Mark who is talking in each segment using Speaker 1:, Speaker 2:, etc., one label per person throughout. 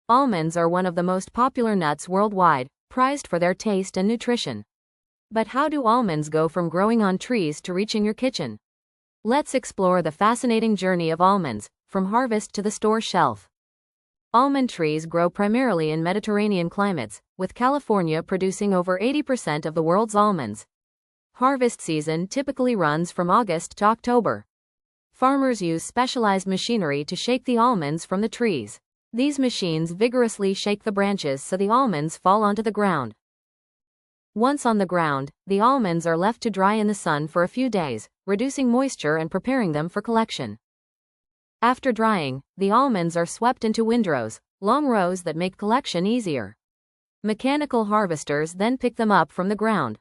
Speaker 1: Almonds are one of the most popular nuts worldwide, prized for their taste and nutrition. But how do almonds go from growing on trees to reaching your kitchen? Let's explore the fascinating journey of almonds, from harvest to the store shelf. Almond trees grow primarily in Mediterranean climates, with California producing over 80% of the world's almonds. Harvest season typically runs from August to October. Farmers use specialized machinery to shake the almonds from the trees. These machines vigorously shake the branches so the almonds fall onto the ground. Once on the ground, the almonds are left to dry in the sun for a few days, reducing moisture and preparing them for collection. After drying, the almonds are swept into windrows, long rows that make collection easier. Mechanical harvesters then pick them up from the ground.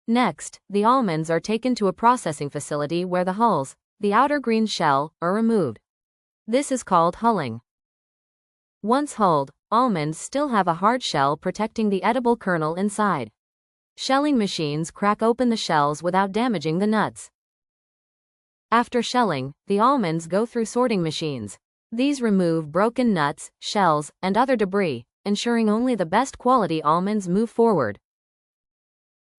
Speaker 1: Next, the almonds are taken to a processing facility where the hulls, the outer green shell, are removed. This is called hulling. Once hulled, almonds still have a hard shell protecting the edible kernel inside. Shelling machines crack open the shells without damaging the nuts. After shelling, the almonds go through sorting machines. These remove broken nuts, shells, and other debris, ensuring only the best quality almonds move forward.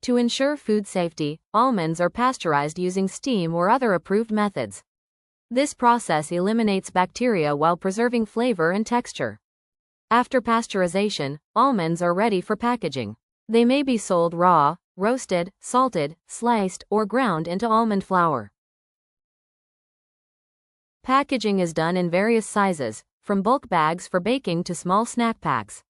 Speaker 1: To ensure food safety, almonds are pasteurized using steam or other approved methods. This process eliminates bacteria while preserving flavor and texture. After pasteurization, almonds are ready for packaging. They may be sold raw, roasted, salted, sliced, or ground into almond flour. Packaging is done in various sizes, from bulk bags for baking to small snack packs.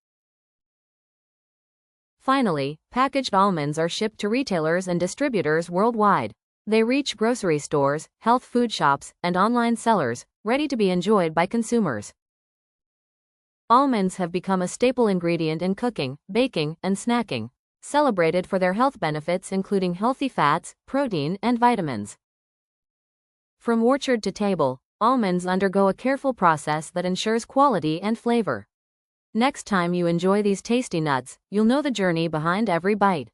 Speaker 1: Finally, packaged almonds are shipped to retailers and distributors worldwide. They reach grocery stores, health food shops, and online sellers, ready to be enjoyed by consumers. Almonds have become a staple ingredient in cooking, baking, and snacking, celebrated for their health benefits including healthy fats, protein, and vitamins. From orchard to table, almonds undergo a careful process that ensures quality and flavor. Next time you enjoy these tasty nuts, you'll know the journey behind every bite.